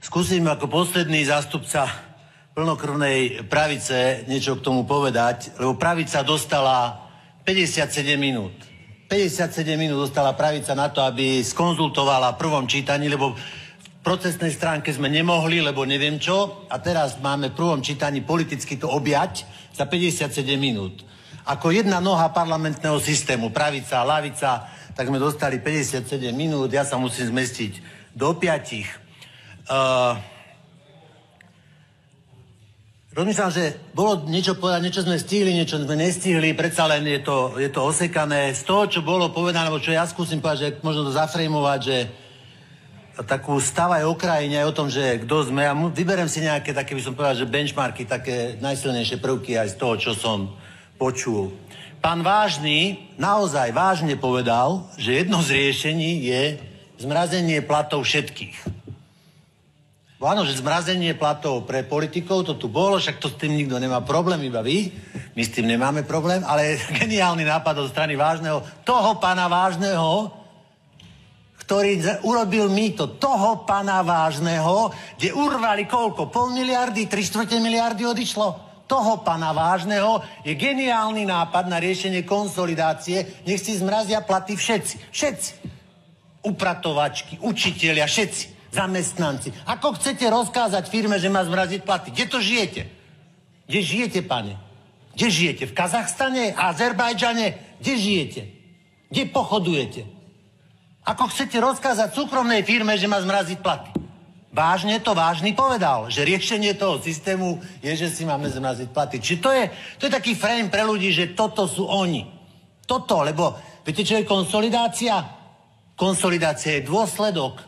Skúsim ako posledný zástupca plnokrvnej pravice niečo k tomu povedať, lebo pravica dostala 57 minút. 57 minút dostala pravica na to, aby skonzultovala v prvom čítaní, lebo v procesnej stránke sme nemohli, lebo neviem čo. A teraz máme v prvom čítaní politicky to objať za 57 minút. Ako jedna noha parlamentného systému, pravica a lavica, tak sme dostali 57 minút. Ja sa musím zmestiť do 5. Rozmýšľam, že bolo niečo povedať, niečo sme stihli, niečo sme nestihli, predsa len je to osekané. Z toho, čo bolo povedané, alebo čo ja skúsim povedať, že možno to zafrejmovať, že takú stav aj o krajine, aj o tom, že kto sme. Ja vyberiem si nejaké také, by som povedal, že benchmarky, také najsilnejšie prvky aj z toho, čo som počul. Pán Vážny naozaj vážne povedal, že jedno z riešení je zmrazenie platov všetkých. Áno, že zmrazenie platov pre politikov, to tu bolo, však to s tým nikto nemá problém, iba vy. My s tým nemáme problém, ale geniálny nápad od strany Vážneho, toho pána Vážneho, ktorý urobil mýto, toho pána Vážneho, kde urvali koľko? 0,5 miliardy, 3/4 miliardy odišlo? Toho pána Vážneho je geniálny nápad na riešenie konsolidácie. Nech si zmrazia platy všetci. Všetci. Upratovačky, učitelia, všetci. Zamestnanci. Ako chcete rozkázať firme, že má zmraziť platy? Kde to žijete? Kde žijete, pane? Kde žijete? V Kazachstane? Azerbajdžane? Kde žijete? Kde pochodujete? Ako chcete rozkázať súkromnej firme, že má zmraziť platy? Vážne to Vážny povedal, že riešenie toho systému je, že si máme zmraziť platy. Čiže to je taký frame pre ľudí, že toto sú oni. Toto, lebo viete, čo je konsolidácia? Konsolidácia je dôsledok.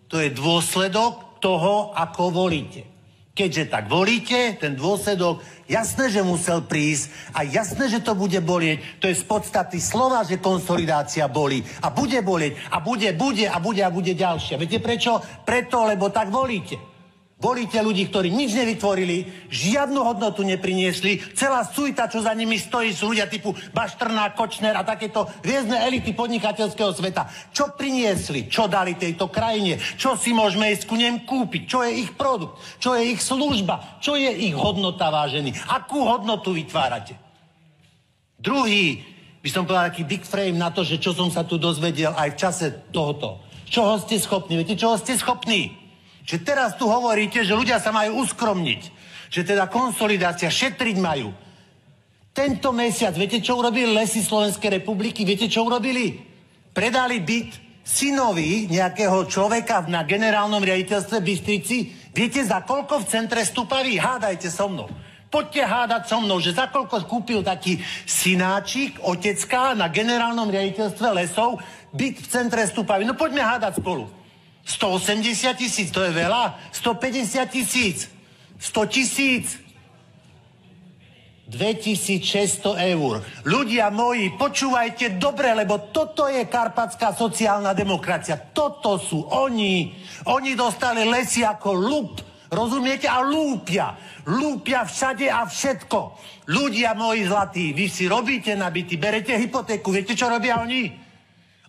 To je dôsledok toho, ako volíte. Keďže tak volíte, ten dôsledok, jasné, že musel prísť a jasné, že to bude bolieť. To je z podstaty slova, že konsolidácia bolí. A bude bolieť. A bude ďalšia. Viete prečo? Preto, lebo tak volíte. Volíte ľudí, ktorí nič nevytvorili, žiadnu hodnotu nepriniesli. Celá suita, čo za nimi stojí, sú ľudia typu Baštrnák, Kočner a takéto hviezdne elity podnikateľského sveta. Čo priniesli? Čo dali tejto krajine? Čo si môžeme ísť ku nem kúpiť? Čo je ich produkt? Čo je ich služba? Čo je ich hodnota, vážený? Akú hodnotu vytvárate? Druhý, by som povedal, taký big frame na to, že čo som sa tu dozvedel aj v čase tohoto. Čoho ste schopní? Viete, čoho ste schopní? Že teraz tu hovoríte, že ľudia sa majú uskromniť. Že teda konsolidácia, šetriť majú. Tento mesiac, viete, čo urobili Lesy Slovenskej republiky? Viete, čo urobili? Predali byt synovi nejakého človeka na generálnom riaditeľstve Bystrici. Viete, za koľko v centre Stupaví? Hádajte so mnou. Poďte hádať so mnou, že za koľko kúpil taký synáčik, otecka na generálnom riaditeľstve Lesov byt v centre Stupaví. No poďme hádať spolu. 180 000, to je veľa? 150 000, 100 000, 2600 eur. Ľudia moji, počúvajte dobre, lebo toto je karpatská sociálna demokracia. Toto sú oni. Oni dostali lesy ako lup. Rozumiete? A lúpia. Lúpia všade a všetko. Ľudia moji zlatí, vy si robíte na byty, berete hypotéku. Viete, čo robia oni?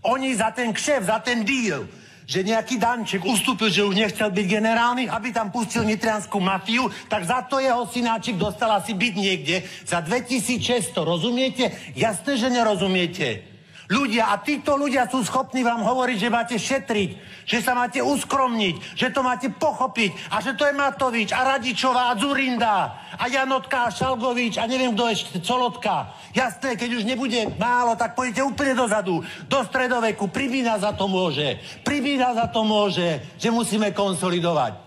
Oni za ten kšef, za ten deal, že nejaký Danček ustúpil, že už nechcel byť generálny, aby tam pustil nitriansku mafiu, tak za to jeho synáčik dostal asi byť niekde za 2600. Rozumiete? Jasné, že nerozumiete. Ľudia, a títo ľudia sú schopní vám hovoriť, že máte šetriť, že sa máte uskromniť, že to máte pochopiť a že to je Matovič a Radičová a Dzurinda a Janotka a Šalgovič a neviem kto ešte, Colotka. Jasné, keď už nebude málo, tak pôjdete úplne dozadu, do stredoveku. Pribína za to môže, že musíme konsolidovať.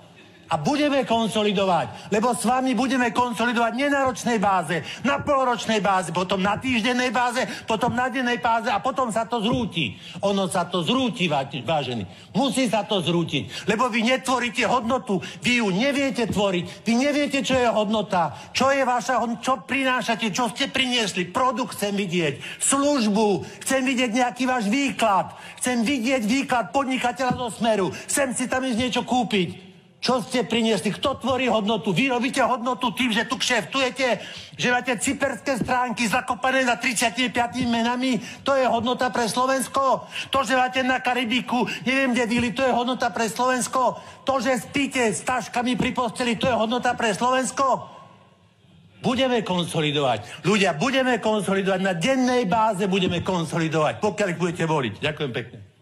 A budeme konsolidovať, lebo s vami budeme konsolidovať nie na ročnej báze, na poloročnej báze, potom na týždennej báze, potom na dennej báze a potom sa to zrúti. Ono sa to zrúti, vážení. Musí sa to zrútiť, lebo vy netvoríte hodnotu, vy ju neviete tvoriť, vy neviete, čo je hodnota, čo je vaša hodnota, čo prinášate, čo ste priniesli. Produkt chcem vidieť, službu, chcem vidieť nejaký váš výklad, chcem vidieť výklad podnikateľa zo Smeru, chcem si tam ísť niečo kúpiť. Čo ste priniesli? Kto tvorí hodnotu? Vy robíte hodnotu tým, že tu kšeftujete, že máte cyperské stránky zakopané za 35 menami. To je hodnota pre Slovensko. To, že máte na Karibiku, neviem kde vily, to je hodnota pre Slovensko. To, že spíte s taškami pri posteli, to je hodnota pre Slovensko. Budeme konsolidovať. Ľudia, budeme konsolidovať. Na dennej báze budeme konsolidovať, pokiaľ ich budete voliť. Ďakujem pekne.